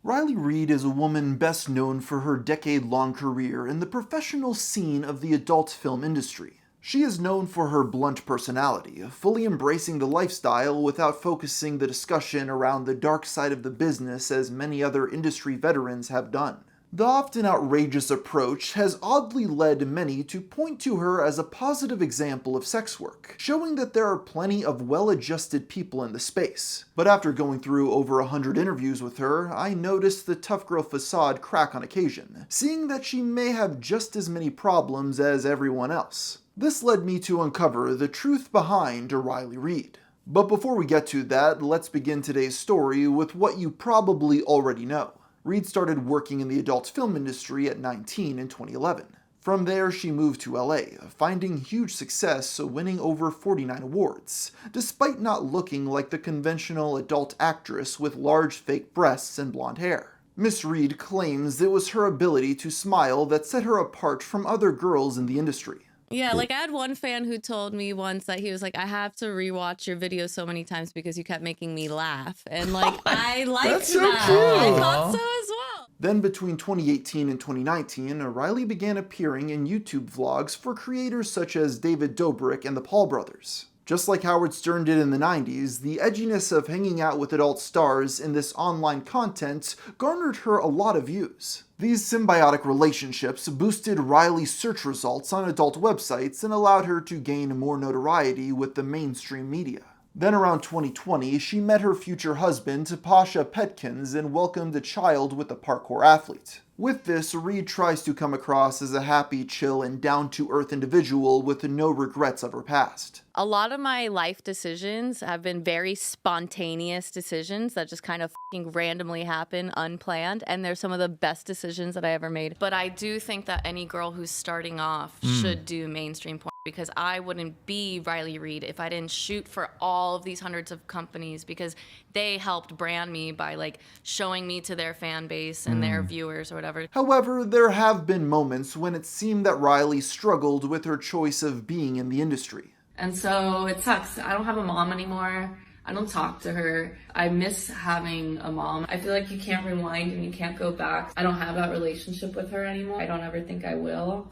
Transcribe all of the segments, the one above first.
Riley Reid is a woman best known for her decade-long career in the professional scene of the adult film industry. She is known for her blunt personality, fully embracing the lifestyle without focusing the discussion around the dark side of the business as many other industry veterans have done. The often outrageous approach has oddly led many to point to her as a positive example of sex work, showing that there are plenty of well-adjusted people in the space. But after going through over 100 interviews with her, I noticed the tough girl facade crack on occasion, seeing that she may have just as many problems as everyone else. This led me to uncover the truth behind Riley Reid. But before we get to that, let's begin today's story with what you probably already know. Reid started working in the adult film industry at 19 in 2011. From there, she moved to LA, finding huge success, winning over 49 awards, despite not looking like the conventional adult actress with large fake breasts and blonde hair. Miss Reid claims it was her ability to smile that set her apart from other girls in the industry. Yeah, like I had one fan who told me once that he was like, I have to rewatch your videos so many times because you kept making me laugh. And like, I liked That's so that. cute. I thought so as well. Then between 2018 and 2019, Riley began appearing in YouTube vlogs for creators such as David Dobrik and the Paul brothers. Just like Howard Stern did in the 90s, the edginess of hanging out with adult stars in this online content garnered her a lot of views. These symbiotic relationships boosted Riley's search results on adult websites and allowed her to gain more notoriety with the mainstream media. Then around 2020, she met her future husband, Pasha Petkins, and welcomed a child with a parkour athlete. With this, Reid tries to come across as a happy, chill, and down-to-earth individual with no regrets of her past. A lot of my life decisions have been very spontaneous decisions that just kind of randomly happen, unplanned, and they're some of the best decisions that I ever made. But I do think that any girl who's starting off should do mainstream porn, because I wouldn't be Riley Reid if I didn't shoot for all of these hundreds of companies, because they helped brand me by like showing me to their fan base and their viewers or whatever. However, there have been moments when it seemed that Riley struggled with her choice of being in the industry. And so it sucks. I don't have a mom anymore. I don't talk to her. I miss having a mom. I feel like you can't rewind and you can't go back. I don't have that relationship with her anymore. I don't ever think I will.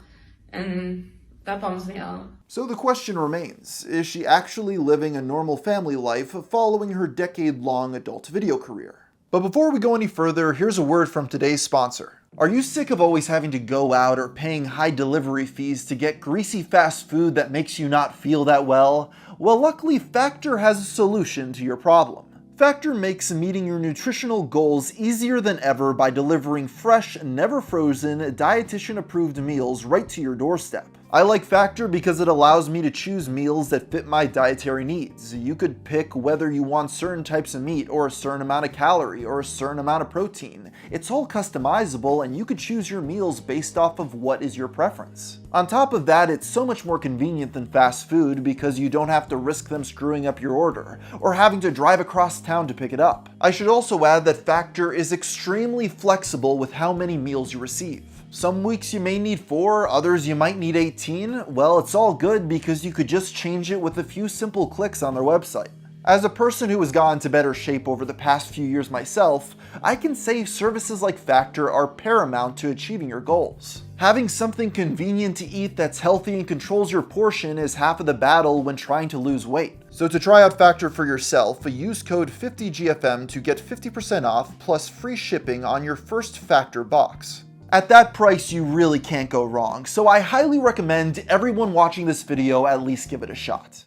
And that bums me out. So the question remains, is she actually living a normal family life following her decade-long adult video career? But before we go any further, here's a word from today's sponsor. Are you sick of always having to go out or paying high delivery fees to get greasy fast food that makes you not feel that well? Well, luckily Factor has a solution to your problem. Factor makes meeting your nutritional goals easier than ever by delivering fresh, never frozen, dietitian-approved meals right to your doorstep. I like Factor because it allows me to choose meals that fit my dietary needs. You could pick whether you want certain types of meat, or a certain amount of calorie, or a certain amount of protein. It's all customizable, and you could choose your meals based off of what is your preference. On top of that, it's so much more convenient than fast food because you don't have to risk them screwing up your order, or having to drive across town to pick it up. I should also add that Factor is extremely flexible with how many meals you receive. Some weeks you may need 4, others you might need 18. Well, it's all good because you could just change it with a few simple clicks on their website. As a person who has gotten to better shape over the past few years myself, I can say services like Factor are paramount to achieving your goals. Having something convenient to eat that's healthy and controls your portion is half of the battle when trying to lose weight. So to try out Factor for yourself, use code 50GFM to get 50% off plus free shipping on your first Factor box. At that price, you really can't go wrong, so I highly recommend everyone watching this video at least give it a shot.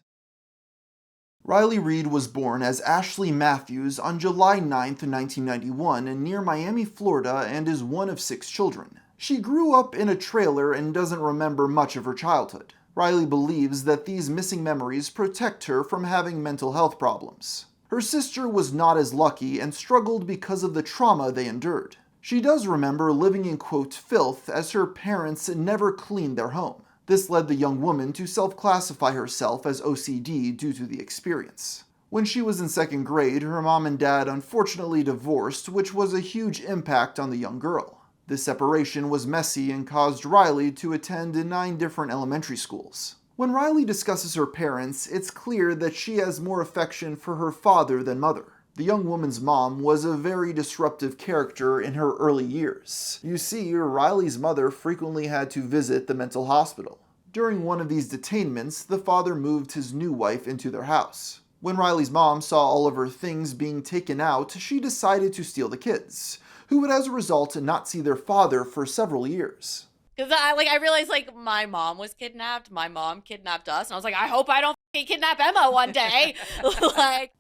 Riley Reid was born as Ashley Matthews on July 9, 1991 near Miami, Florida, and is one of 6 children. She grew up in a trailer and doesn't remember much of her childhood. Riley believes that these missing memories protect her from having mental health problems. Her sister was not as lucky and struggled because of the trauma they endured. She does remember living in, quote, filth, as her parents never cleaned their home. This led the young woman to self-classify herself as OCD due to the experience. When she was in 2nd grade, her mom and dad unfortunately divorced, which was a huge impact on the young girl. This separation was messy and caused Riley to attend 9 different elementary schools. When Riley discusses her parents, it's clear that she has more affection for her father than mother. The young woman's mom was a very disruptive character in her early years. You see, Riley's mother frequently had to visit the mental hospital. During one of these detainments, the father moved his new wife into their house. When Riley's mom saw all of her things being taken out, she decided to steal the kids, who would as a result not see their father for several years. Because I realized, like, my mom was kidnapped. My mom kidnapped us. And I was like, I hope I don't kidnap Emma one day.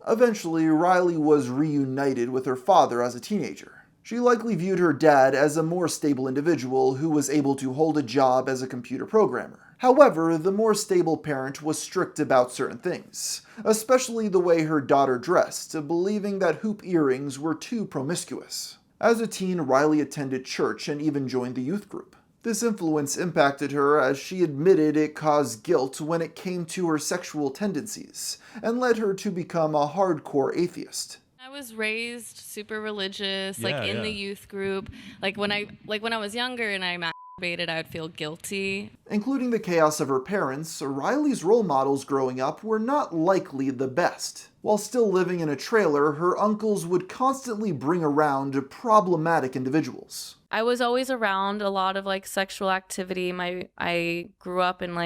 Eventually, Riley was reunited with her father as a teenager. She likely viewed her dad as a more stable individual who was able to hold a job as a computer programmer. However, the more stable parent was strict about certain things, especially the way her daughter dressed, believing that hoop earrings were too promiscuous. As a teen, Riley attended church and even joined the youth group. This influence impacted her as she admitted it caused guilt when it came to her sexual tendencies, and led her to become a hardcore atheist. I was raised super religious, in the youth group. When I was younger and I masturbated, I would feel guilty. Including the chaos of her parents, Riley's role models growing up were not likely the best. While still living in a trailer, her uncles would constantly bring around problematic individuals. I was always around a lot of sexual activity. I grew up in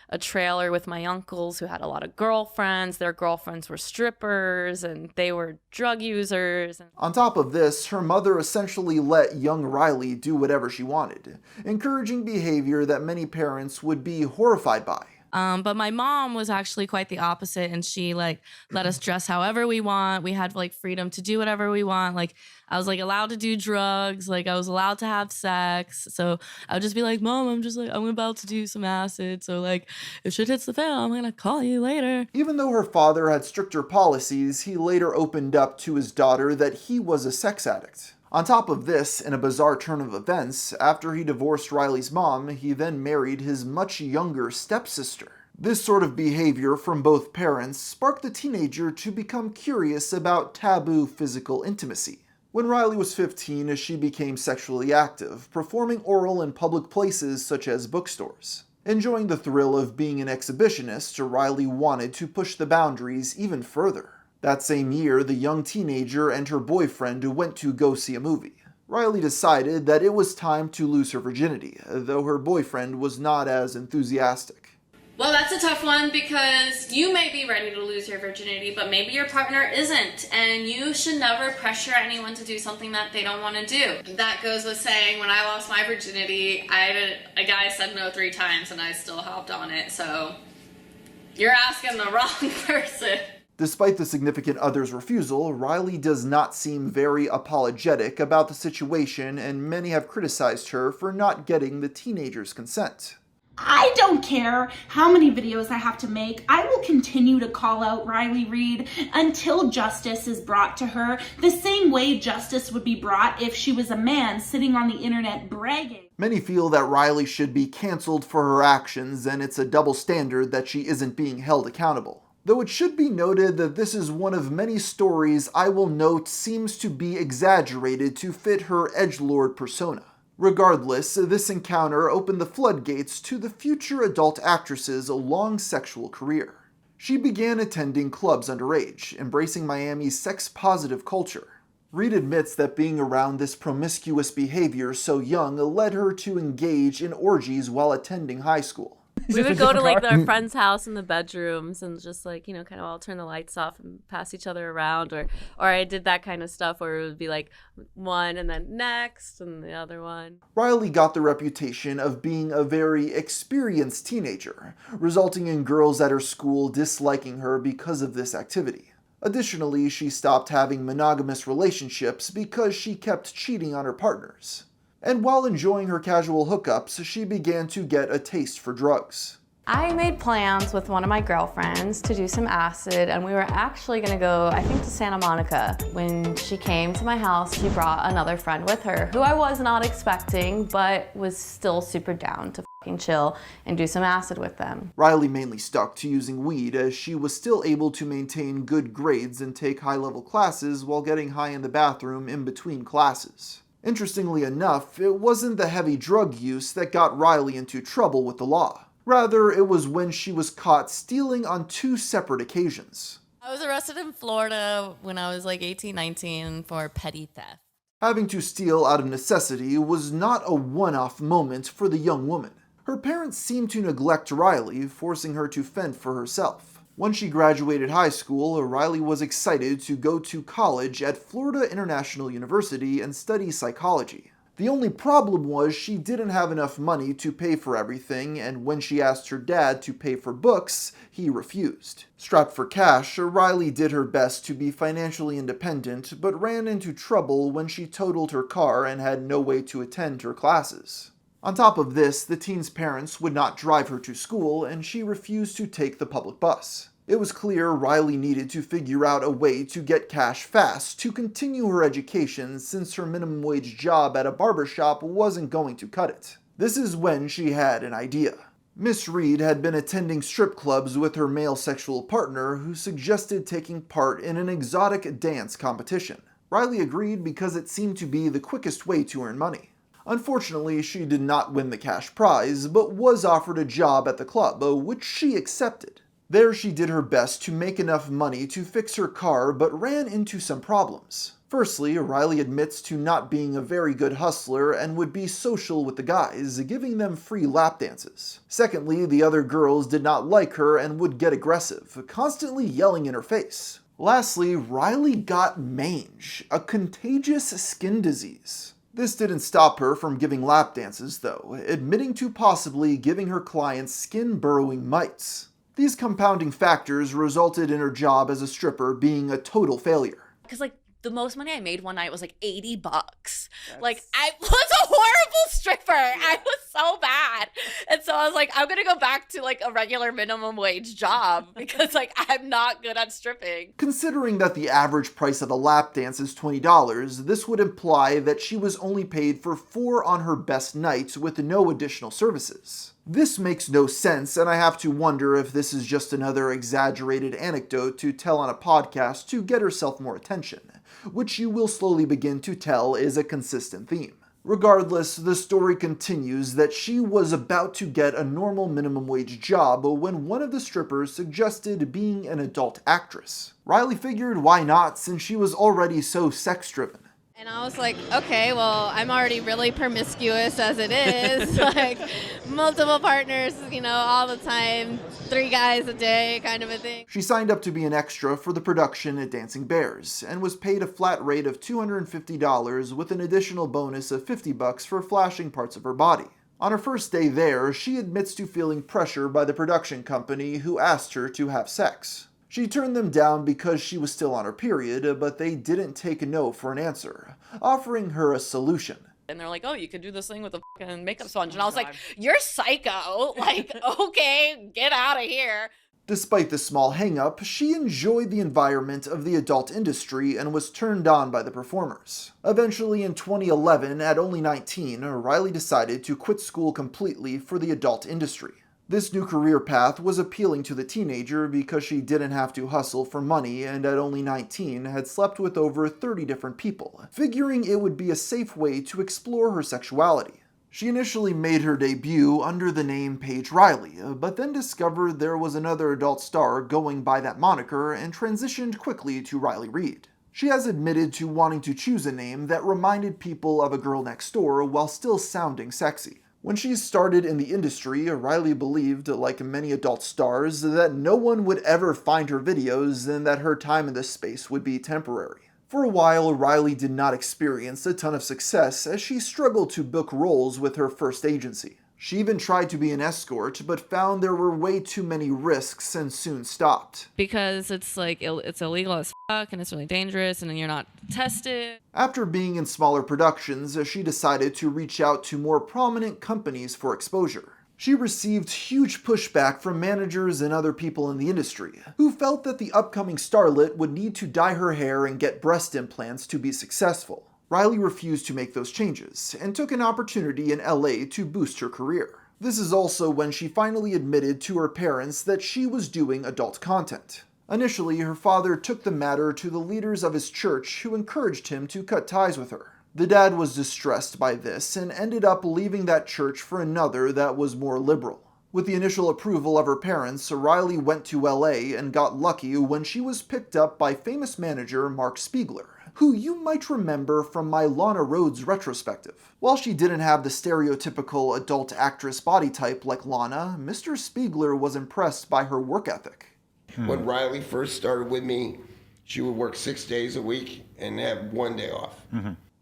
a trailer with my uncles who had a lot of girlfriends. Their girlfriends were strippers and they were drug users. On top of this, her mother essentially let young Riley do whatever she wanted, encouraging behavior that many parents would be horrified by. But my mom was actually quite the opposite, and she let us dress however we want. We had freedom to do whatever we want. I was allowed to do drugs. I was allowed to have sex. So I would just be like, Mom, I'm about to do some acid. So if shit hits the fan, I'm gonna call you later. Even though her father had stricter policies, he later opened up to his daughter that he was a sex addict. On top of this, in a bizarre turn of events, after he divorced Riley's mom, he then married his much younger stepsister. This sort of behavior from both parents sparked the teenager to become curious about taboo physical intimacy. When Riley was 15, she became sexually active, performing oral in public places such as bookstores. Enjoying the thrill of being an exhibitionist, Riley wanted to push the boundaries even further. That same year, the young teenager and her boyfriend went to go see a movie. Riley decided that it was time to lose her virginity, though her boyfriend was not as enthusiastic. Well, that's a tough one because you may be ready to lose your virginity, but maybe your partner isn't, and you should never pressure anyone to do something that they don't want to do. That goes with saying when I lost my virginity, a guy said no 3 times and I still hopped on it, so you're asking the wrong person. Despite the significant other's refusal, Riley does not seem very apologetic about the situation, and many have criticized her for not getting the teenager's consent. I don't care how many videos I have to make. I will continue to call out Riley Reid until justice is brought to her, the same way justice would be brought if she was a man sitting on the internet bragging. Many feel that Riley should be canceled for her actions, and it's a double standard that she isn't being held accountable. Though it should be noted that this is one of many stories I will note seems to be exaggerated to fit her edgelord persona. Regardless, this encounter opened the floodgates to the future adult actress's long sexual career. She began attending clubs underage, embracing Miami's sex-positive culture. Reid admits that being around this promiscuous behavior so young led her to engage in orgies while attending high school. We would go to our friend's house in the bedrooms and just kind of all turn the lights off and pass each other around, or I did that kind of stuff where it would be one and then next and the other one. Riley got the reputation of being a very experienced teenager, resulting in girls at her school disliking her because of this activity. Additionally, she stopped having monogamous relationships because she kept cheating on her partners. And while enjoying her casual hookups, she began to get a taste for drugs. I made plans with one of my girlfriends to do some acid, and we were actually gonna go, I think, to Santa Monica. When she came to my house, she brought another friend with her, who I was not expecting, but was still super down to fucking chill and do some acid with them. Riley mainly stuck to using weed, as she was still able to maintain good grades and take high-level classes while getting high in the bathroom in between classes. Interestingly enough, it wasn't the heavy drug use that got Riley into trouble with the law. Rather, it was when she was caught stealing on 2 separate occasions. I was arrested in Florida when I was like 18, 19 for petty theft. Having to steal out of necessity was not a one-off moment for the young woman. Her parents seemed to neglect Riley, forcing her to fend for herself. When she graduated high school, Riley was excited to go to college at Florida International University and study psychology. The only problem was she didn't have enough money to pay for everything, and when she asked her dad to pay for books, he refused. Strapped for cash, Riley did her best to be financially independent, but ran into trouble when she totaled her car and had no way to attend her classes. On top of this, the teen's parents would not drive her to school, and she refused to take the public bus. It was clear Riley needed to figure out a way to get cash fast to continue her education since her minimum wage job at a barbershop wasn't going to cut it. This is when she had an idea. Miss Reid had been attending strip clubs with her male sexual partner who suggested taking part in an exotic dance competition. Riley agreed because it seemed to be the quickest way to earn money. Unfortunately, she did not win the cash prize, but was offered a job at the club, which she accepted. There she did her best to make enough money to fix her car, but ran into some problems. Firstly, Riley admits to not being a very good hustler and would be social with the guys, giving them free lap dances. Secondly, the other girls did not like her and would get aggressive, constantly yelling in her face. Lastly, Riley got mange, a contagious skin disease. This didn't stop her from giving lap dances, though, admitting to possibly giving her clients skin-burrowing mites. These compounding factors resulted in her job as a stripper being a total failure. Because like the most money I made one night was like $80. Like I was a horrible stripper. I was so bad. And so I was like, I'm going to go back to like a regular minimum wage job because like I'm not good at stripping. Considering that the average price of a lap dance is $20, this would imply that she was only paid for 4 on her best nights with no additional services. This makes no sense, and I have to wonder if this is just another exaggerated anecdote to tell on a podcast to get herself more attention, which you will slowly begin to tell is a consistent theme. Regardless, the story continues that she was about to get a normal minimum wage job when one of the strippers suggested being an adult actress. Riley figured why not since she was already so sex-driven. And I was like, okay, well, I'm already really promiscuous as it is, like multiple partners, all the time, 3 guys a day kind of a thing. She signed up to be an extra for the production at Dancing Bears and was paid a flat rate of $250 with an additional bonus of $50 for flashing parts of her body. On her first day there, she admits to feeling pressure by the production company who asked her to have sex. She turned them down because she was still on her period, but they didn't take a no for an answer, offering her a solution. And they're like, oh, you could do this thing with a fucking makeup sponge. And I was like, you're psycho. Like, okay, get out of here. Despite the small hang-up, she enjoyed the environment of the adult industry and was turned on by the performers. Eventually, in 2011, at only 19, Riley decided to quit school completely for the adult industry. This new career path was appealing to the teenager because she didn't have to hustle for money and at only 19 had slept with over 30 different people, figuring it would be a safe way to explore her sexuality. She initially made her debut under the name Paige Riley, but then discovered there was another adult star going by that moniker and transitioned quickly to Riley Reid. She has admitted to wanting to choose a name that reminded people of a girl next door while still sounding sexy. When she started in the industry, Riley believed, like many adult stars, that no one would ever find her videos and that her time in this space would be temporary. For a while, Riley did not experience a ton of success as she struggled to book roles with her first agency. She even tried to be an escort, but found there were way too many risks and soon stopped. Because it's like, it's illegal as fuck and it's really dangerous and then you're not tested. After being in smaller productions, she decided to reach out to more prominent companies for exposure. She received huge pushback from managers and other people in the industry, who felt that the upcoming starlet would need to dye her hair and get breast implants to be successful. Riley refused to make those changes, and took an opportunity in LA to boost her career. This is also when she finally admitted to her parents that she was doing adult content. Initially, her father took the matter to the leaders of his church who encouraged him to cut ties with her. The dad was distressed by this and ended up leaving that church for another that was more liberal. With the initial approval of her parents, Riley went to LA and got lucky when she was picked up by famous manager Mark Spiegler, who you might remember from my Lana Rhoades retrospective. While she didn't have the stereotypical adult actress body type like Lana, Mr. Spiegler was impressed by her work ethic. When Riley first started with me, she would work 6 days a week and have 1 day off.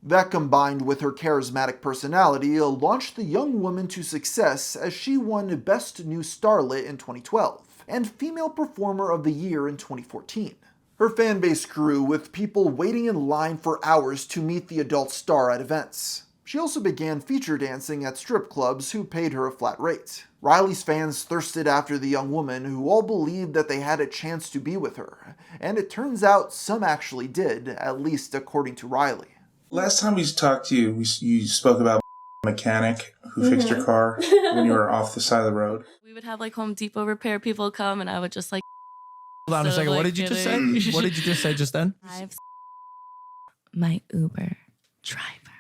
That, combined with her charismatic personality, launched the young woman to success as she won Best New Starlet in 2012 and Female Performer of the Year in 2014. Her fan base grew, with people waiting in line for hours to meet the adult star at events. She also began feature dancing at strip clubs who paid her a flat rate. Riley's fans thirsted after the young woman, who all believed that they had a chance to be with her, and it turns out some actually did, at least according to Riley. Last time we talked to you, you spoke about a mechanic who fixed your car when you were off the side of the road. We would have like Home Depot repair people come, and I would just like. Hold on a second. What did you just say? What did you just say just then? I've my Uber driver.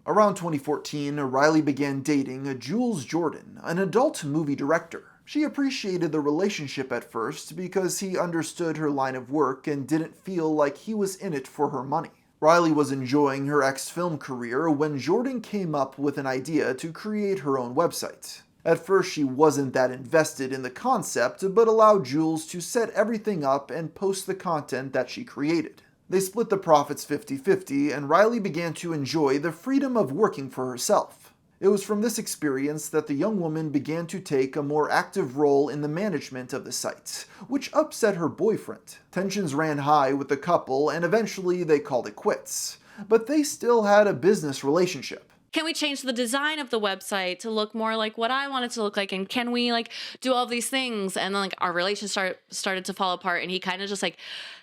Around 2014, Riley began dating Jules Jordan, an adult movie director. She appreciated the relationship at first because he understood her line of work and didn't feel like he was in it for her money. Riley was enjoying her ex-film career when Jordan came up with an idea to create her own website. At first, she wasn't that invested in the concept, but allowed Jules to set everything up and post the content that she created. They split the profits 50-50, and Riley began to enjoy the freedom of working for herself. It was from this experience that the young woman began to take a more active role in the management of the site, which upset her boyfriend. Tensions ran high with the couple, and eventually they called it quits. But they still had a business relationship. Can we change the design of the website to look more like what I want it to look like? And can we like do all these things? And then like our relationship started to fall apart, and he kind of just like,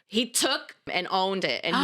he took and owned it, and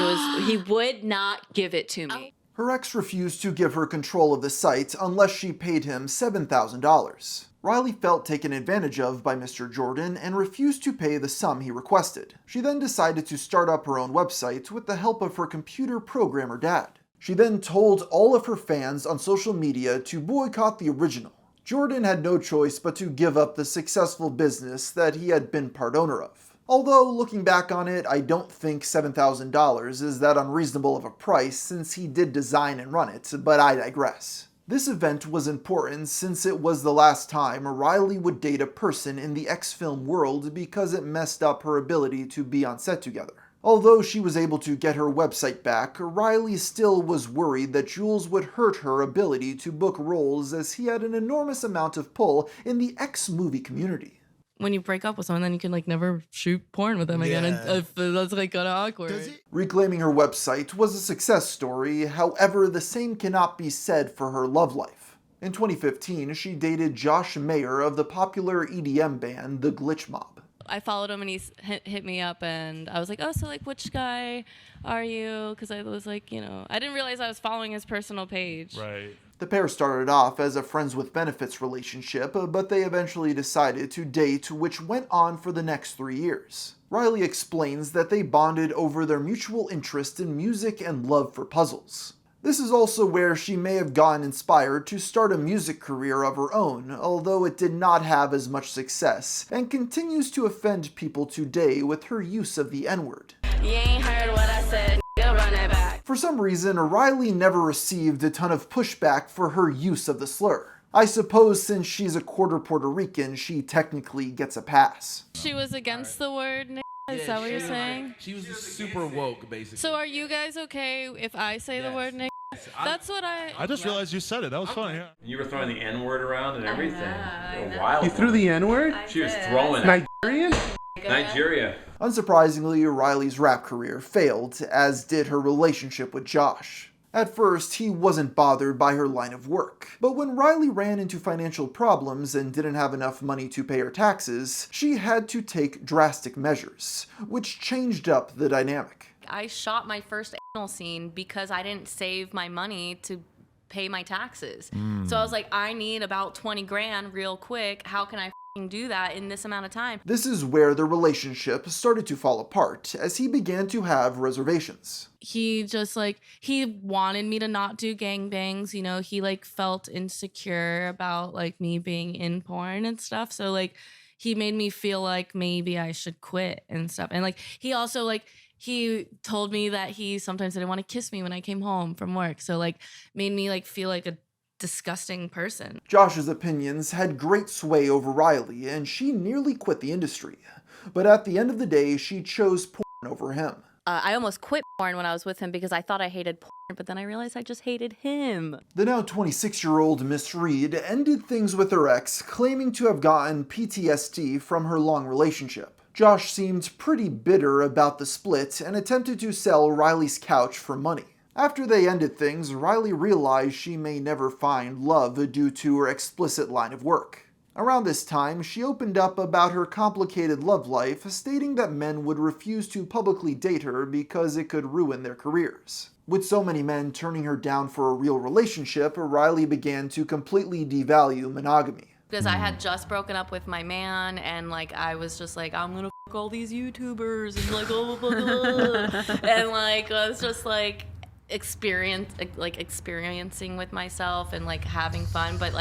he would not give it to me. Her ex refused to give her control of the site unless she paid him $7,000. Riley felt taken advantage of by Mr. Jordan and refused to pay the sum he requested. She then decided to start up her own website with the help of her computer programmer dad. She then told all of her fans on social media to boycott the original. Jordan had no choice but to give up the successful business that he had been part owner of. Although, looking back on it, I don't think $7,000 is that unreasonable of a price since he did design and run it, but I digress. This event was important since it was the last time Riley would date a person in the X-film world because it messed up her ability to be on set together. Although she was able to get her website back, Riley still was worried that Jules would hurt her ability to book roles as he had an enormous amount of pull in the X-movie community. When you break up with someone, then you can like never shoot porn with them again. And that's like kind of awkward. Reclaiming her website was a success story, however, the same cannot be said for her love life. In 2015, she dated Josh Mayer of the popular EDM band The Glitch Mob. I followed him and he hit me up, and I was like, oh, so like which guy are you? Because I was like, I didn't realize I was following his personal page. Right. The pair started off as a friends with benefits relationship, but they eventually decided to date, which went on for the next 3 years. Riley explains that they bonded over their mutual interest in music and love for puzzles. This is also where she may have gotten inspired to start a music career of her own, although it did not have as much success, and continues to offend people today with her use of the N-word. You ain't heard what I said, run it back. For some reason, Riley never received a ton of pushback for her use of the slur. I suppose since she's a quarter Puerto Rican, she technically gets a pass. She was against the word nigga? Is that what you're saying? She was super woke, basically. So are you guys okay if I say the word nigga? That's what I just realized you said it. That was funny. Yeah. You were throwing the N-word around and everything. You're a wild. You threw the N-word? She was throwing it. Nigerian? Nigeria. Unsurprisingly, Riley's rap career failed, as did her relationship with Josh. At first, he wasn't bothered by her line of work, but when Riley ran into financial problems and didn't have enough money to pay her taxes, she had to take drastic measures, which changed up the dynamic. I shot my first anal scene because I didn't save my money to pay my taxes. So I was like, I need about 20 grand real quick. How can I do that in this amount of time. This is where the relationship started to fall apart, as he began to have reservations. He just he wanted me to not do gangbangs, you know, he felt insecure about me being in porn and stuff. So he made me feel like maybe I should quit and stuff. And he also he told me that he sometimes didn't want to kiss me when I came home from work. So made me feel like a disgusting person. Josh's opinions had great sway over Riley, and she nearly quit the industry. But at the end of the day, she chose porn over him. I almost quit porn when I was with him because I thought I hated porn, but then I realized I just hated him. The now 26-year-old Miss Reid ended things with her ex, claiming to have gotten PTSD from her long relationship. Josh seemed pretty bitter about the split and attempted to sell Riley's couch for money. After they ended things, Riley realized she may never find love due to her explicit line of work. Around this time, she opened up about her complicated love life, stating that men would refuse to publicly date her because it could ruin their careers. With so many men turning her down for a real relationship, Riley began to completely devalue monogamy. Because I had just broken up with my man, and I was just I'm gonna fuck all these YouTubers, and oh, blah, blah, blah. And I was just experiencing with myself and having fun, but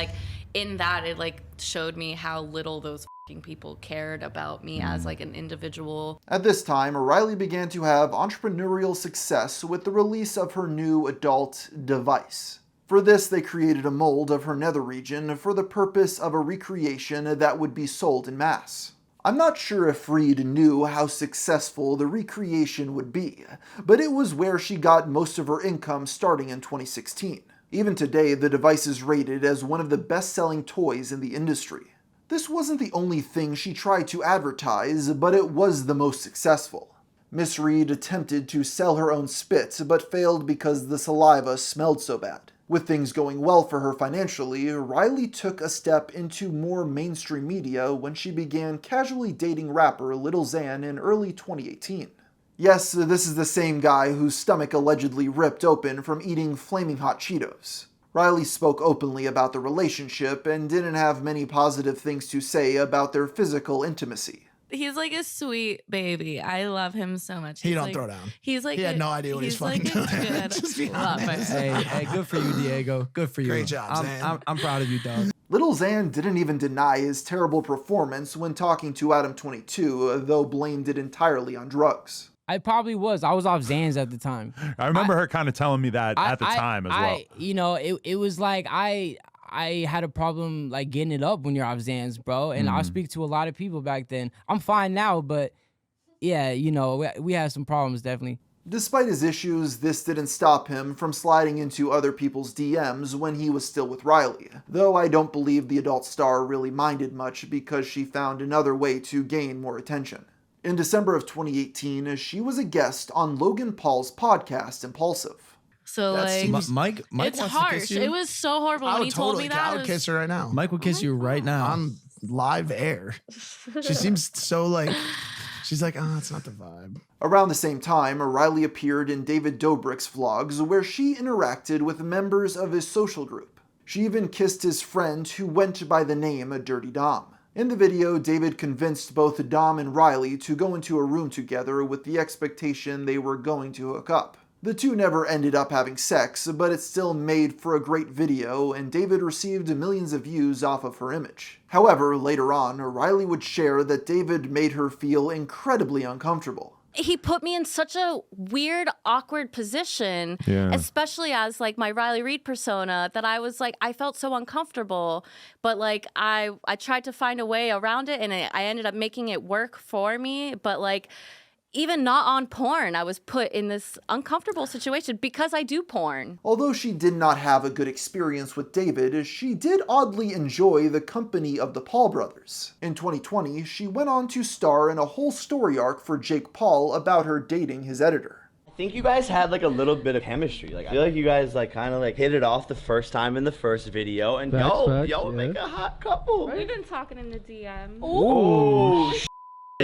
in that it showed me how little those people cared about me as an individual. At this time, Riley began to have entrepreneurial success with the release of her new adult device. For this, they created a mold of her nether region for the purpose of a recreation that would be sold in mass. I'm not sure if Reid knew how successful the recreation would be, but it was where she got most of her income starting in 2016. Even today, the device is rated as one of the best-selling toys in the industry. This wasn't the only thing she tried to advertise, but it was the most successful. Miss Reid attempted to sell her own spit, but failed because the saliva smelled so bad. With things going well for her financially, Riley took a step into more mainstream media when she began casually dating rapper Lil Xan in early 2018. Yes, this is the same guy whose stomach allegedly ripped open from eating flaming hot Cheetos. Riley spoke openly about the relationship and didn't have many positive things to say about their physical intimacy. He's a sweet baby. I love him so much. He don't throw down. He's he had no idea what he's fucking doing. Just be honest. Hey, good for you, Diego. Good for you. Great job, Xan. I'm proud of you, dog. Lil Xan didn't even deny his terrible performance when talking to Adam22, though blamed it entirely on drugs. I probably was. I was off Xans at the time. I remember her kind of telling me that at the time as well. You know, it was I had a problem getting it up when you're off Xans, bro. And I speak to a lot of people back then. I'm fine now, but yeah, you know, we had some problems, definitely. Despite his issues, this didn't stop him from sliding into other people's DMs when he was still with Riley, though I don't believe the adult star really minded much because she found another way to gain more attention. In December of 2018, she was a guest on Logan Paul's podcast, Impulsive. So Mike it's wants harsh. to kiss you. It was so horrible when he told me that. I would kiss her right now. Mike will kiss you right now. On live air. She seems so she's like, oh, it's not the vibe. Around the same time, Riley appeared in David Dobrik's vlogs where she interacted with members of his social group. She even kissed his friend who went by the name Dirty Dom. In the video, David convinced both Dom and Riley to go into a room together with the expectation they were going to hook up. The two never ended up having sex, but it still made for a great video, and David received millions of views off of her image. However, later on, Riley would share that David made her feel incredibly uncomfortable. He put me in such a weird, awkward position, especially as my Riley Reid persona, that I was I felt so uncomfortable. But I tried to find a way around it, and I ended up making it work for me. But even not on porn, I was put in this uncomfortable situation because I do porn. Although she did not have a good experience with David, she did oddly enjoy the company of the Paul brothers. In 2020, she went on to star in a whole story arc for Jake Paul about her dating his editor. I think you guys had a little bit of chemistry. I feel like you guys kind of hit it off the first time in the first video, and y'all make a hot couple. We've been talking in the DM. Ooh.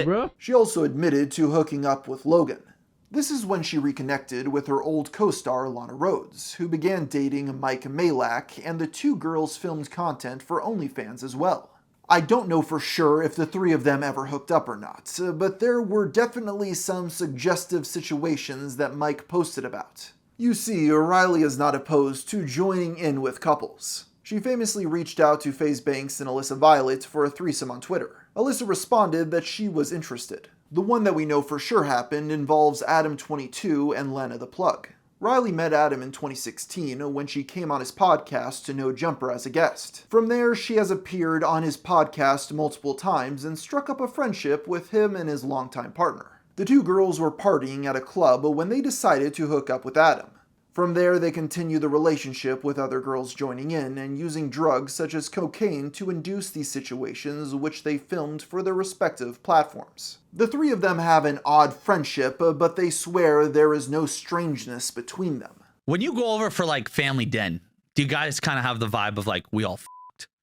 Bro. She also admitted to hooking up with Logan. This is when she reconnected with her old co-star Lana Rhoades, who began dating Mike Malak, and the two girls filmed content for OnlyFans as well. I don't know for sure if the three of them ever hooked up or not, but there were definitely some suggestive situations that Mike posted about. You see, Riley is not opposed to joining in with couples. She famously reached out to FaZe Banks and Alyssa Violet for a threesome on Twitter. Alyssa responded that she was interested. The one that we know for sure happened involves Adam22 and Lena the Plug. Riley met Adam in 2016 when she came on his podcast to No Jumper as a guest. From there, she has appeared on his podcast multiple times and struck up a friendship with him and his longtime partner. The two girls were partying at a club when they decided to hook up with Adam. From there, they continue the relationship with other girls joining in and using drugs such as cocaine to induce these situations, which they filmed for their respective platforms. The three of them have an odd friendship, but they swear there is no strangeness between them. When you go over for like family den, do you guys kind of have the vibe of like, we all f***ed?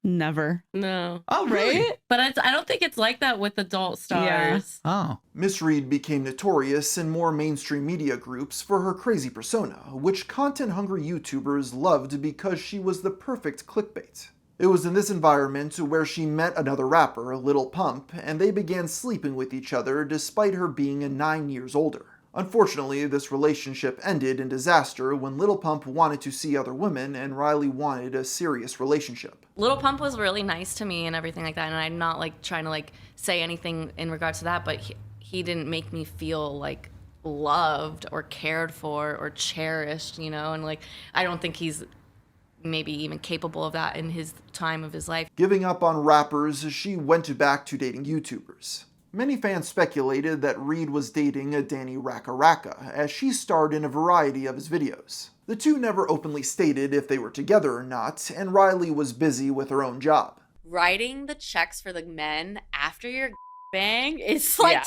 Never. No. Oh, really? Right? But I don't think it's like that with adult stars. Oh. Miss Reid became notorious in more mainstream media groups for her crazy persona, which content-hungry YouTubers loved because she was the perfect clickbait. It was in this environment where she met another rapper, Lil Pump, and they began sleeping with each other despite her being 9 years older. Unfortunately, this relationship ended in disaster when Lil Pump wanted to see other women and Riley wanted a serious relationship. Lil Pump was really nice to me and everything like that, and I'm not like trying to like say anything in regards to that, but he didn't make me feel like loved or cared for or cherished, you know, and like I don't think he's maybe even capable of that in his time of his life. Giving up on rappers, she went back to dating YouTubers. Many fans speculated that Reid was dating a Danny Raka Raka, as she starred in a variety of his videos. The two never openly stated if they were together or not, and Riley was busy with her own job. Writing the checks for the men after your bang is like,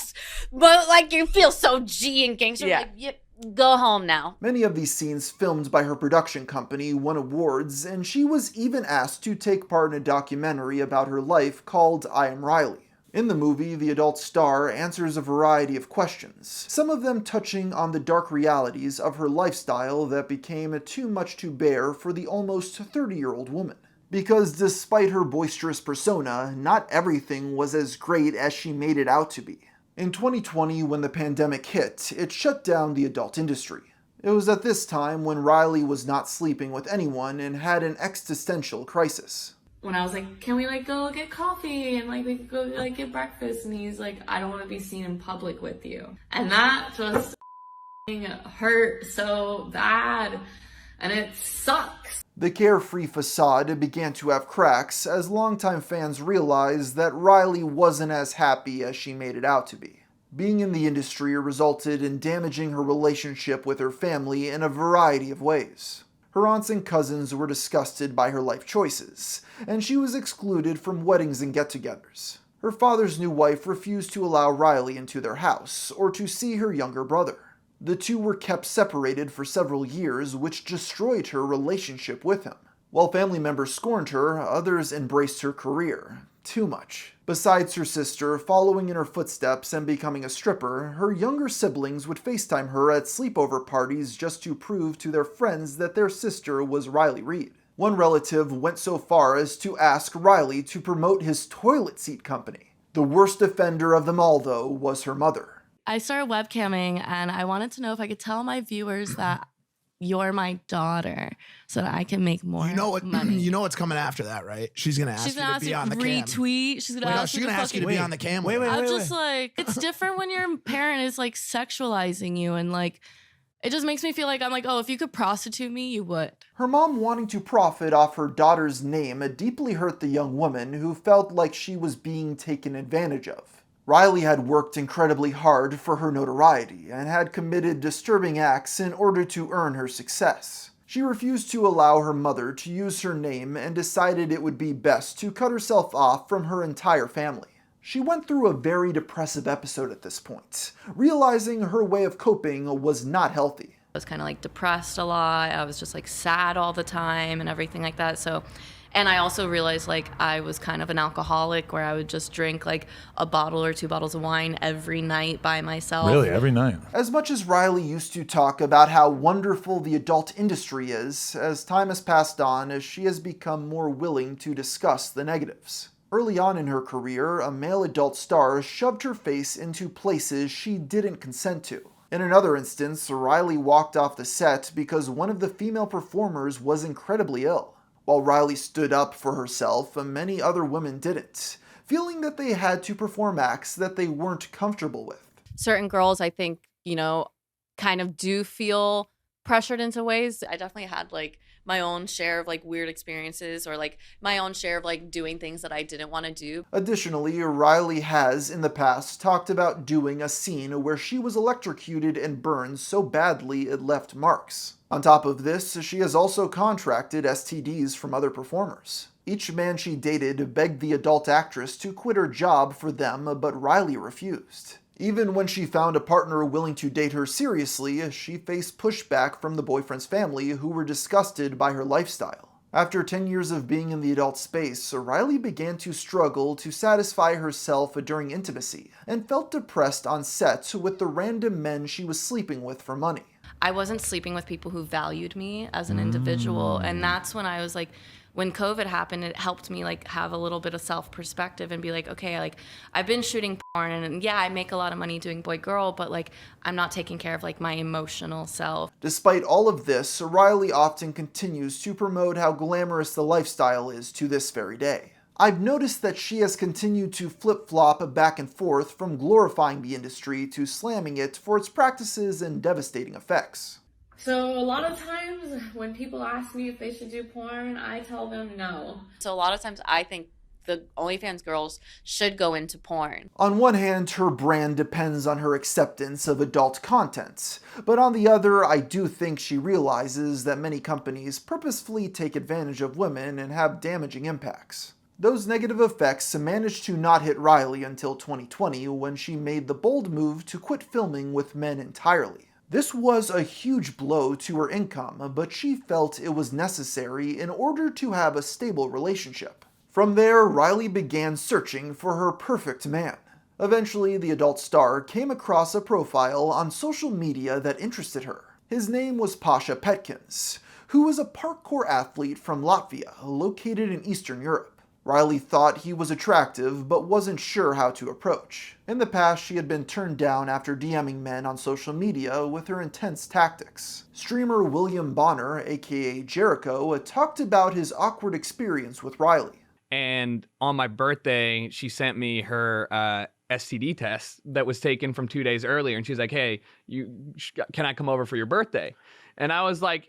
but like you feel so G and gangster. Like, go home now. Many of these scenes filmed by her production company won awards, and she was even asked to take part in a documentary about her life called I Am Riley. In the movie, the adult star answers a variety of questions, some of them touching on the dark realities of her lifestyle that became too much to bear for the almost 30-year-old woman. Because despite her boisterous persona, not everything was as great as she made it out to be. In 2020, when the pandemic hit, it shut down the adult industry. It was at this time when Riley was not sleeping with anyone and had an existential crisis. When I was like, can we like go get coffee and like we could go like get breakfast, and he's like, I don't want to be seen in public with you. And that just hurt so bad, and it sucks. The carefree facade began to have cracks as longtime fans realized that Riley wasn't as happy as she made it out to be. Being in the industry resulted in damaging her relationship with her family in a variety of ways. Her aunts and cousins were disgusted by her life choices, and she was excluded from weddings and get-togethers. Her father's new wife refused to allow Riley into their house or to see her younger brother. The two were kept separated for several years, which destroyed her relationship with him. While family members scorned her, others embraced her career. Too much. Besides her sister following in her footsteps and becoming a stripper, her younger siblings would FaceTime her at sleepover parties just to prove to their friends that their sister was Riley Reid. One relative went so far as to ask Riley to promote his toilet seat company. The worst offender of them all, though, was her mother. I started webcamming, and I wanted to know if I could tell my viewers that you're my daughter so that I can make more money. You know what's coming after that, right? She's going to ask you to be on the cam. Retweet. She's going to ask you to be on the cam. I'm just like, it's different when your parent is like sexualizing you, and like, it just makes me feel like I'm like, oh, if you could prostitute me, you would. Her mom wanting to profit off her daughter's name deeply hurt the young woman who felt like she was being taken advantage of. Riley had worked incredibly hard for her notoriety and had committed disturbing acts in order to earn her success. She refused to allow her mother to use her name and decided it would be best to cut herself off from her entire family. She went through a very depressive episode at this point, realizing her way of coping was not healthy. I was kind of like depressed a lot. I was just like sad all the time and everything like that. And I also realized like I was kind of an alcoholic where I would just drink like a bottle or 2 bottles of wine every night by myself. Really? Every night? As much as Riley used to talk about how wonderful the adult industry is, as time has passed on, she has become more willing to discuss the negatives. Early on in her career, a male adult star shoved her face into places she didn't consent to. In another instance, Riley walked off the set because one of the female performers was incredibly ill. While Riley stood up for herself, many other women didn't, feeling that they had to perform acts that they weren't comfortable with. Certain girls, I think, kind of do feel pressured into ways. I definitely had like my own share of like weird experiences, or like my own share of like doing things that I didn't want to do. Additionally, Riley has in the past talked about doing a scene where she was electrocuted and burned so badly it left marks. On top of this, she has also contracted STDs from other performers. Each man she dated begged the adult actress to quit her job for them, but Riley refused. Even when she found a partner willing to date her seriously, she faced pushback from the boyfriend's family, who were disgusted by her lifestyle. After 10 years of being in the adult space, Riley began to struggle to satisfy herself during intimacy, and felt depressed on set with the random men she was sleeping with for money. I wasn't sleeping with people who valued me as an individual, and that's when I was like, when COVID happened, it helped me like have a little bit of self-perspective and be like, okay, like I've been shooting porn, and yeah, I make a lot of money doing boy-girl, but like I'm not taking care of like my emotional self. Despite all of this, Riley often continues to promote how glamorous the lifestyle is to this very day. I've noticed that she has continued to flip-flop back and forth from glorifying the industry to slamming it for its practices and devastating effects. So a lot of times when people ask me if they should do porn, I tell them no. So a lot of times I think the OnlyFans girls should go into porn. On one hand, her brand depends on her acceptance of adult content, but on the other, I do think she realizes that many companies purposefully take advantage of women and have damaging impacts. Those negative effects managed to not hit Riley until 2020, when she made the bold move to quit filming with men entirely. This was a huge blow to her income, but she felt it was necessary in order to have a stable relationship. From there, Riley began searching for her perfect man. Eventually, the adult star came across a profile on social media that interested her. His name was Pasha Petkins, who was a parkour athlete from Latvia, located in Eastern Europe. Riley thought he was attractive, but wasn't sure how to approach. In the past, she had been turned down after DMing men on social media with her intense tactics. Streamer William Bonner, aka Jericho, talked about his awkward experience with Riley. And on my birthday, she sent me her STD test that was taken from 2 days earlier, and she's like, "Hey, can I come over for your birthday?" And I was like,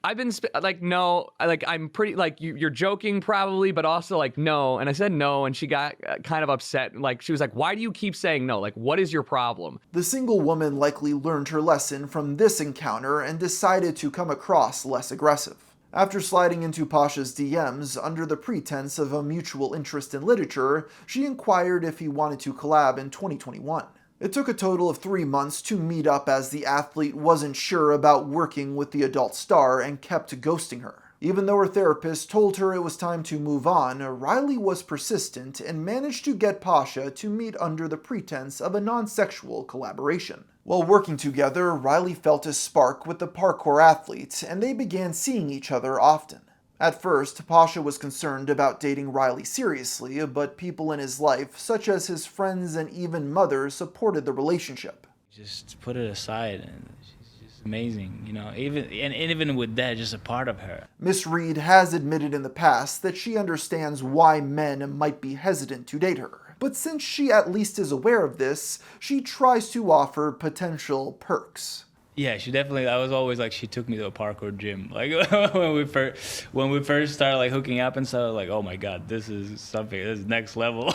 I've been like, no, like I'm pretty like you're joking probably, but also like no. And I said no, and she got kind of upset. Like she was like, "Why do you keep saying no? Like, what is your problem?" The single woman likely learned her lesson from this encounter and decided to come across less aggressive. After sliding into Pasha's DMs under the pretense of a mutual interest in literature, she inquired if he wanted to collab in 2021. It took a total of 3 months to meet up, as the athlete wasn't sure about working with the adult star and kept ghosting her. Even though her therapist told her it was time to move on, Riley was persistent and managed to get Pasha to meet under the pretense of a non-sexual collaboration. While working together, Riley felt a spark with the parkour athlete, and they began seeing each other often. At first, Pasha was concerned about dating Riley seriously, but people in his life, such as his friends and even mother, supported the relationship. Just put it aside, and she's just amazing, you know. Even with that, just a part of her. Miss Reid has admitted in the past that she understands why men might be hesitant to date her, but since she at least is aware of this, she tries to offer potential perks. Yeah, she definitely. I was always like, she took me to a parkour gym. Like when we first started like hooking up and stuff. Like, oh my god, this is something. This is next level.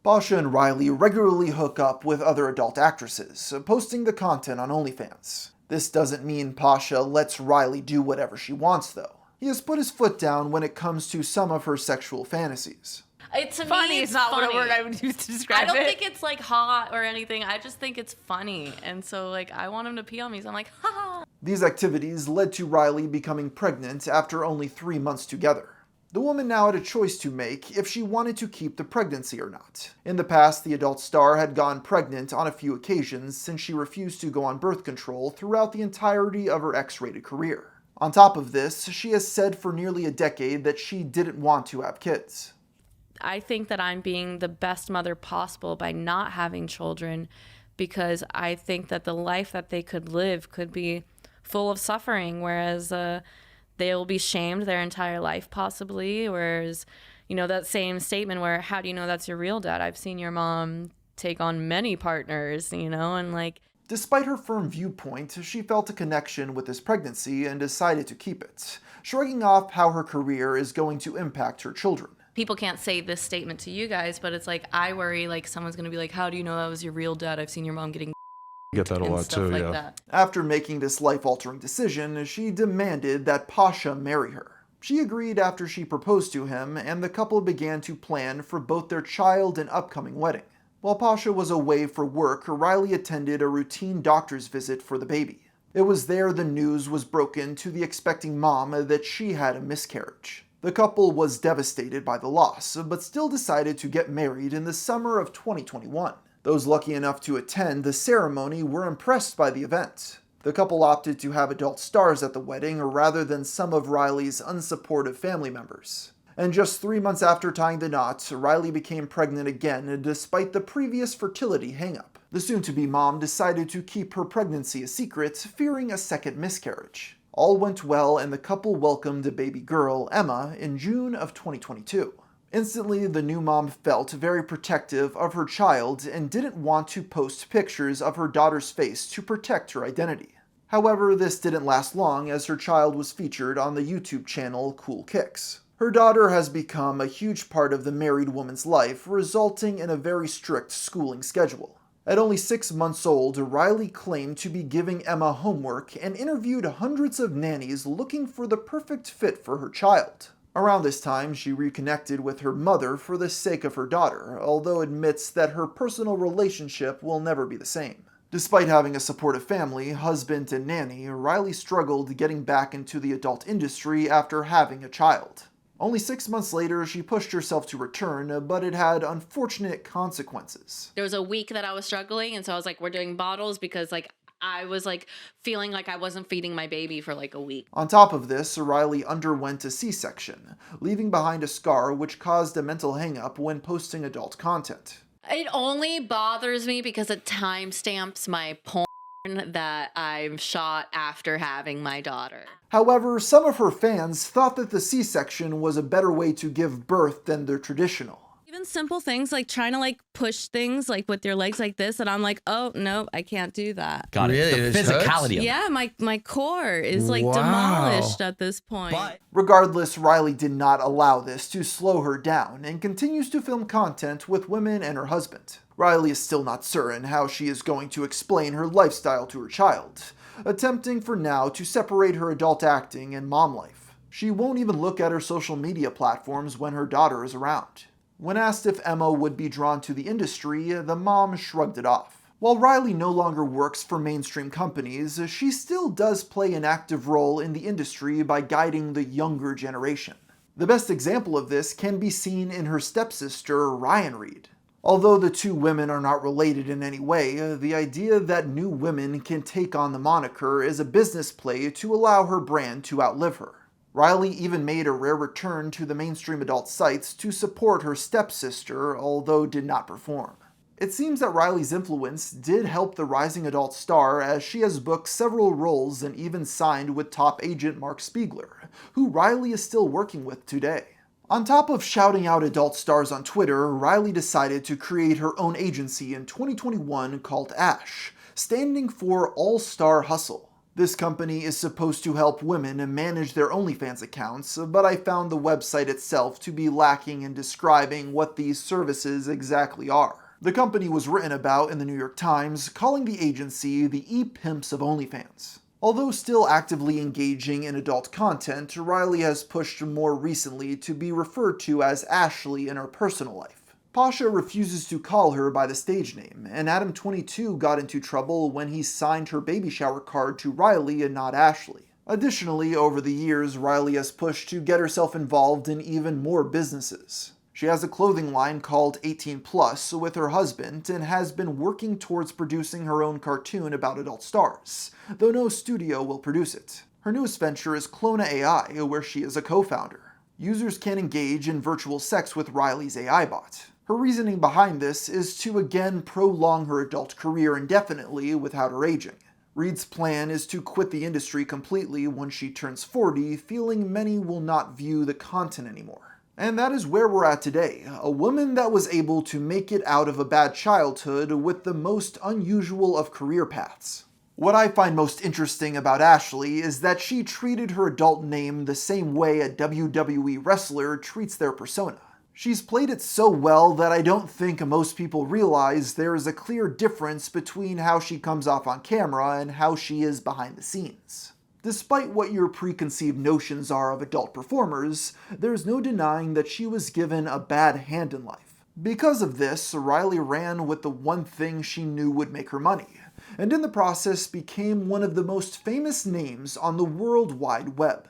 Pasha and Riley regularly hook up with other adult actresses, posting the content on OnlyFans. This doesn't mean Pasha lets Riley do whatever she wants, though. He has put his foot down when it comes to some of her sexual fantasies. It's Funny is not what a word I would use to describe it. I don't think it's like hot or anything. I just think it's funny. And so like I want him to pee on me. So I'm like, ha. These activities led to Riley becoming pregnant after only 3 months together. The woman now had a choice to make if she wanted to keep the pregnancy or not. In the past, the adult star had gone pregnant on a few occasions since she refused to go on birth control throughout the entirety of her X-rated career. On top of this, she has said for nearly a decade that she didn't want to have kids. I think that I'm being the best mother possible by not having children, because I think that the life that they could live could be full of suffering, whereas they will be shamed their entire life possibly. Whereas, you know, that same statement where, how do you know that's your real dad? I've seen your mom take on many partners, you know, and like... Despite her firm viewpoint, she felt a connection with this pregnancy and decided to keep it, shrugging off how her career is going to impact her children. People can't say this statement to you guys, but it's like, I worry like someone's going to be like, how do you know that was your real dad? I've seen your mom getting Get that a lot too, like yeah. that. After making this life-altering decision, she demanded that Pasha marry her. She agreed after she proposed to him, and the couple began to plan for both their child and upcoming wedding. While Pasha was away for work, Riley attended a routine doctor's visit for the baby. It was there the news was broken to the expecting mom that she had a miscarriage. The couple was devastated by the loss, but still decided to get married in the summer of 2021. Those lucky enough to attend the ceremony were impressed by the event. The couple opted to have adult stars at the wedding rather than some of Riley's unsupportive family members. And just 3 months after tying the knot, Riley became pregnant again despite the previous fertility hang-up. The soon-to-be mom decided to keep her pregnancy a secret, fearing a second miscarriage. All went well and the couple welcomed a baby girl, Emma, in June of 2022. Instantly, the new mom felt very protective of her child and didn't want to post pictures of her daughter's face to protect her identity. However, this didn't last long as her child was featured on the YouTube channel Cool Kicks. Her daughter has become a huge part of the married woman's life, resulting in a very strict schooling schedule. At only 6 months old, Riley claimed to be giving Emma homework and interviewed hundreds of nannies looking for the perfect fit for her child. Around this time, she reconnected with her mother for the sake of her daughter, although admits that her personal relationship will never be the same. Despite having a supportive family, husband, and nanny, Riley struggled getting back into the adult industry after having a child. Only 6 months later, she pushed herself to return, but it had unfortunate consequences. There was a week that I was struggling, and so I was like, we're doing bottles because like I was like feeling like I wasn't feeding my baby for like a week. On top of this, Riley underwent a C-section, leaving behind a scar which caused a mental hang-up when posting adult content. It only bothers me because it timestamps my porn that I've shot after having my daughter. However, some of her fans thought that the C-section was a better way to give birth than the traditional. Even simple things like trying to like push things like with your legs like this, and I'm like, oh no, I can't do that. Got it. The physicality of it. Yeah, my core is like demolished at this point. Regardless, Riley did not allow this to slow her down and continues to film content with women and her husband. Riley is still not certain how she is going to explain her lifestyle to her child, attempting for now to separate her adult acting and mom life. She won't even look at her social media platforms when her daughter is around. When asked if Emma would be drawn to the industry, the mom shrugged it off. While Riley no longer works for mainstream companies, she still does play an active role in the industry by guiding the younger generation. The best example of this can be seen in her stepsister, Riley Reid. Although the two women are not related in any way, the idea that new women can take on the moniker is a business play to allow her brand to outlive her. Riley even made a rare return to the mainstream adult sites to support her stepsister, although did not perform. It seems that Riley's influence did help the rising adult star, as she has booked several roles and even signed with top agent Mark Spiegler, who Riley is still working with today. On top of shouting out adult stars on Twitter, Riley decided to create her own agency in 2021 called ASH, standing for All Star Hustle. This company is supposed to help women manage their OnlyFans accounts, but I found the website itself to be lacking in describing what these services exactly are. The company was written about in the New York Times, calling the agency the e-pimps of OnlyFans. Although still actively engaging in adult content, Riley has pushed more recently to be referred to as Ashley in her personal life. Pasha refuses to call her by the stage name, and Adam22 got into trouble when he signed her baby shower card to Riley and not Ashley. Additionally, over the years, Riley has pushed to get herself involved in even more businesses. She has a clothing line called 18+ with her husband and has been working towards producing her own cartoon about adult stars, though no studio will produce it. Her newest venture is Clona AI, where she is a co-founder. Users can engage in virtual sex with Riley's AI bot. Her reasoning behind this is to again prolong her adult career indefinitely without her aging. Reid's plan is to quit the industry completely when she turns 40, feeling many will not view the content anymore. And that is where we're at today, a woman that was able to make it out of a bad childhood with the most unusual of career paths. What I find most interesting about Ashley is that she treated her adult name the same way a WWE wrestler treats their persona. She's played it so well that I don't think most people realize there is a clear difference between how she comes off on camera and how she is behind the scenes. Despite what your preconceived notions are of adult performers, there's no denying that she was given a bad hand in life. Because of this, Riley ran with the one thing she knew would make her money, and in the process became one of the most famous names on the World Wide Web.